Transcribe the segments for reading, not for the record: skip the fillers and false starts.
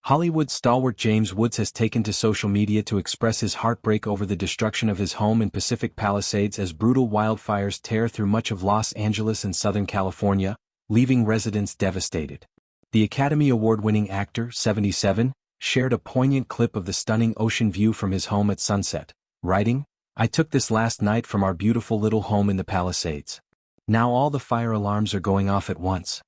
Hollywood stalwart James Woods has taken to social media to express his heartbreak over the destruction of his home in Pacific Palisades as brutal wildfires tear through much of Los Angeles and Southern California, leaving residents devastated. The Academy Award-winning actor, 77, shared a poignant clip of the stunning ocean view from his home at sunset, writing, "I took this last night from our beautiful little home in the Palisades. Now all the fire alarms are going off at once."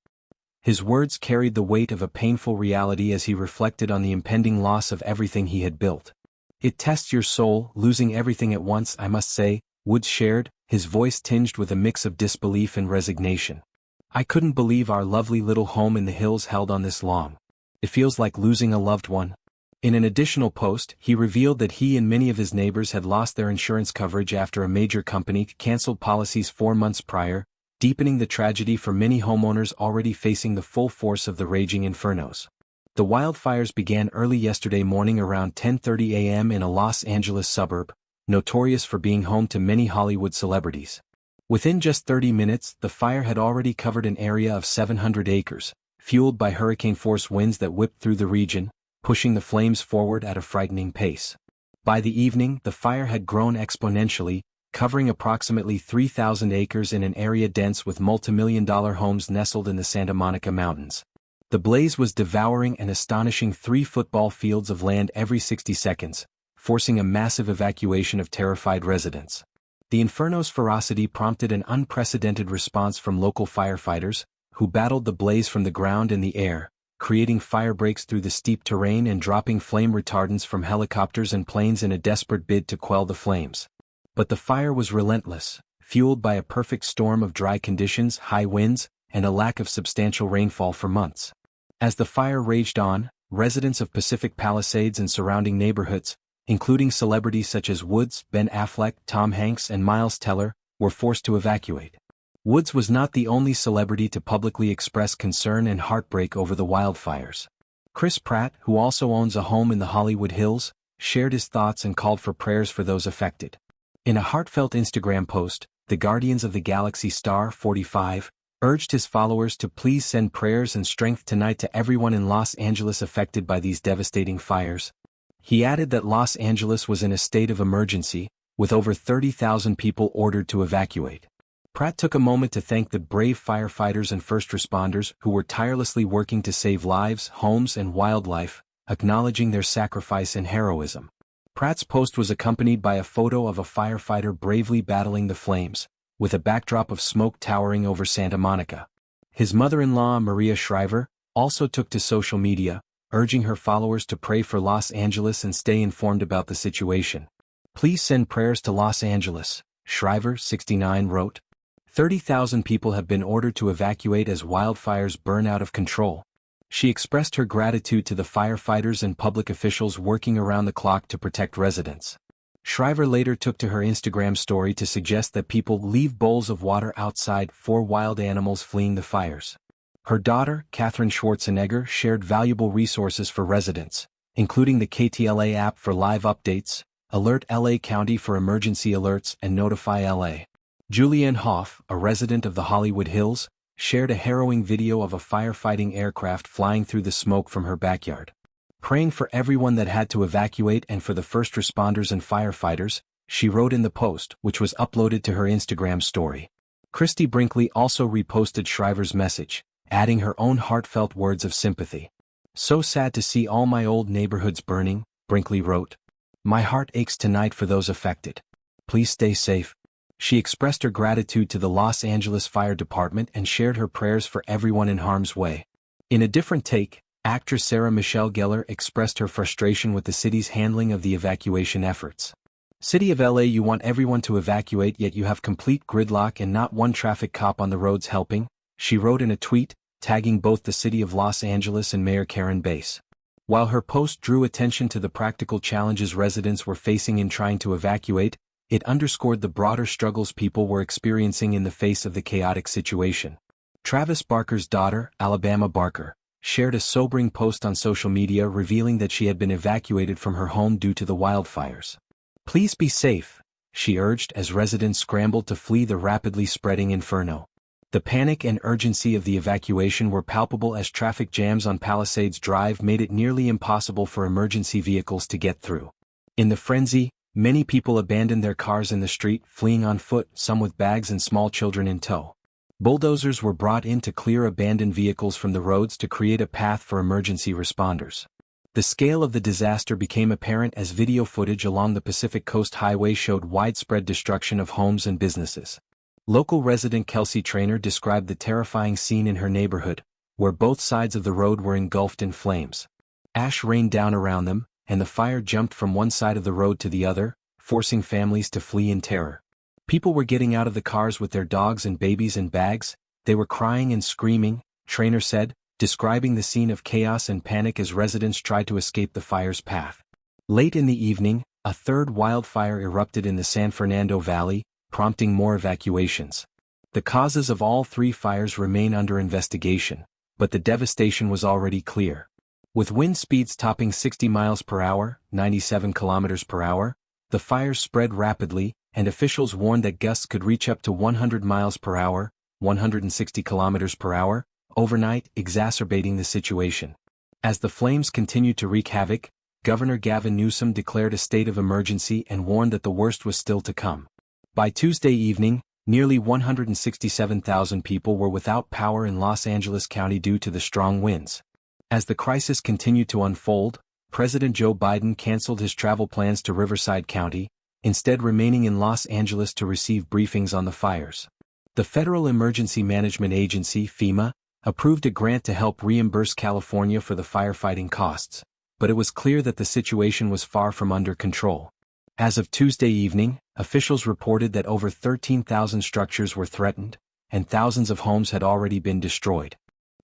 His words carried the weight of a painful reality as he reflected on the impending loss of everything he had built. "It tests your soul, losing everything at once, I must say," Woods shared, his voice tinged with a mix of disbelief and resignation. "I couldn't believe our lovely little home in the hills held on this long. It feels like losing a loved one." In an additional post, he revealed that he and many of his neighbors had lost their insurance coverage after a major company canceled policies 4 months prior, deepening the tragedy for many homeowners already facing the full force of the raging infernos. The wildfires began early yesterday morning around 10:30 a.m. in a Los Angeles suburb, notorious for being home to many Hollywood celebrities. Within just 30 minutes, the fire had already covered an area of 700 acres, fueled by hurricane-force winds that whipped through the region, pushing the flames forward at a frightening pace. By the evening, the fire had grown exponentially, covering approximately 3,000 acres in an area dense with multimillion-dollar homes nestled in the Santa Monica Mountains. The blaze was devouring an astonishing 3 football fields of land every 60 seconds, forcing a massive evacuation of terrified residents. The inferno's ferocity prompted an unprecedented response from local firefighters, who battled the blaze from the ground and the air, creating firebreaks through the steep terrain and dropping flame retardants from helicopters and planes in a desperate bid to quell the flames. But the fire was relentless, fueled by a perfect storm of dry conditions, high winds, and a lack of substantial rainfall for months. As the fire raged on, residents of Pacific Palisades and surrounding neighborhoods, including celebrities such as Woods, Ben Affleck, Tom Hanks, and Miles Teller, were forced to evacuate. Woods was not the only celebrity to publicly express concern and heartbreak over the wildfires. Chris Pratt, who also owns a home in the Hollywood Hills, shared his thoughts and called for prayers for those affected. In a heartfelt Instagram post, the Guardians of the Galaxy star, 45, urged his followers to please send prayers and strength tonight to everyone in Los Angeles affected by these devastating fires. He added that Los Angeles was in a state of emergency, with over 30,000 people ordered to evacuate. Pratt took a moment to thank the brave firefighters and first responders who were tirelessly working to save lives, homes, and wildlife, acknowledging their sacrifice and heroism. Pratt's post was accompanied by a photo of a firefighter bravely battling the flames, with a backdrop of smoke towering over Santa Monica. His mother-in-law, Maria Shriver, also took to social media, urging her followers to pray for Los Angeles and stay informed about the situation. "Please send prayers to Los Angeles," Shriver, 69, wrote. 30,000 people have been ordered to evacuate as wildfires burn out of control. She expressed her gratitude to the firefighters and public officials working around the clock to protect residents. Shriver later took to her Instagram story to suggest that people leave bowls of water outside for wild animals fleeing the fires. Her daughter, Katherine Schwarzenegger, shared valuable resources for residents, including the KTLA app for live updates, Alert LA County for emergency alerts, and Notify LA. Julianne Hough, a resident of the Hollywood Hills, shared a harrowing video of a firefighting aircraft flying through the smoke from her backyard. Praying for everyone that had to evacuate and for the first responders and firefighters, she wrote in the post, which was uploaded to her Instagram story. Christy Brinkley also reposted Shriver's message, adding her own heartfelt words of sympathy. "So sad to see all my old neighborhoods burning," Brinkley wrote. "My heart aches tonight for those affected. Please stay safe." She expressed her gratitude to the Los Angeles Fire Department and shared her prayers for everyone in harm's way. In a different take, actress Sarah Michelle Gellar expressed her frustration with the city's handling of the evacuation efforts. "City of LA, you want everyone to evacuate, yet you have complete gridlock and not one traffic cop on the roads helping," she wrote in a tweet, tagging both the city of Los Angeles and Mayor Karen Bass. While her post drew attention to the practical challenges residents were facing in trying to evacuate, it underscored the broader struggles people were experiencing in the face of the chaotic situation. Travis Barker's daughter, Alabama Barker, shared a sobering post on social media revealing that she had been evacuated from her home due to the wildfires. "Please be safe," she urged as residents scrambled to flee the rapidly spreading inferno. The panic and urgency of the evacuation were palpable as traffic jams on Palisades Drive made it nearly impossible for emergency vehicles to get through. In the frenzy, many people abandoned their cars in the street, fleeing on foot, some with bags and small children in tow. Bulldozers were brought in to clear abandoned vehicles from the roads to create a path for emergency responders. The scale of the disaster became apparent as video footage along the Pacific Coast Highway showed widespread destruction of homes and businesses. Local resident Kelsey Traynor described the terrifying scene in her neighborhood, where both sides of the road were engulfed in flames. Ash rained down around them, and the fire jumped from one side of the road to the other, forcing families to flee in terror. People were getting out of the cars with their dogs and babies and bags. They were crying and screaming, Traynor said, describing the scene of chaos and panic as residents tried to escape the fire's path. Late in the evening, a third wildfire erupted in the San Fernando Valley, prompting more evacuations. The causes of all three fires remain under investigation, but the devastation was already clear. With wind speeds topping 60 miles per hour, 97 kilometers per hour, the fires spread rapidly, and officials warned that gusts could reach up to 100 miles per hour, 160 kilometers per hour, overnight, exacerbating the situation. As the flames continued to wreak havoc, Governor Gavin Newsom declared a state of emergency and warned that the worst was still to come. By Tuesday evening, nearly 167,000 people were without power in Los Angeles County due to the strong winds. As the crisis continued to unfold, President Joe Biden canceled his travel plans to Riverside County, instead remaining in Los Angeles to receive briefings on the fires. The Federal Emergency Management Agency, FEMA, approved a grant to help reimburse California for the firefighting costs, but it was clear that the situation was far from under control. As of Tuesday evening, officials reported that over 13,000 structures were threatened, and thousands of homes had already been destroyed.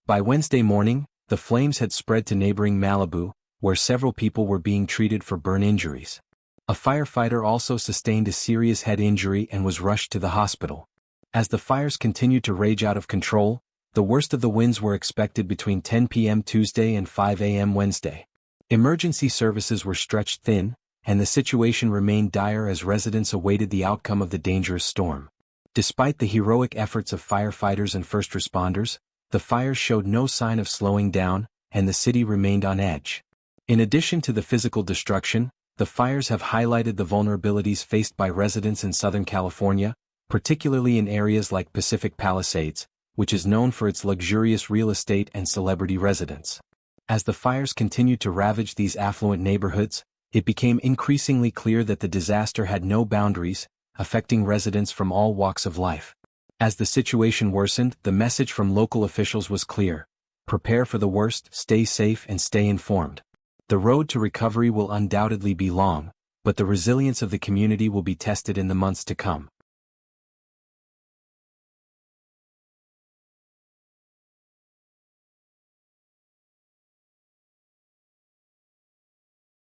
By Wednesday morning, the flames had spread to neighboring Malibu, where several people were being treated for burn injuries. A firefighter also sustained a serious head injury and was rushed to the hospital. As the fires continued to rage out of control, the worst of the winds were expected between 10 p.m. Tuesday and 5 a.m. Wednesday. Emergency services were stretched thin, and the situation remained dire as residents awaited the outcome of the dangerous storm. Despite the heroic efforts of firefighters and first responders, the fires showed no sign of slowing down, and the city remained on edge. In addition to the physical destruction, the fires have highlighted the vulnerabilities faced by residents in Southern California, particularly in areas like Pacific Palisades, which is known for its luxurious real estate and celebrity residence. As the fires continued to ravage these affluent neighborhoods, it became increasingly clear that the disaster had no boundaries, affecting residents from all walks of life. As the situation worsened, the message from local officials was clear: prepare for the worst, stay safe and stay informed. The road to recovery will undoubtedly be long, but the resilience of the community will be tested in the months to come.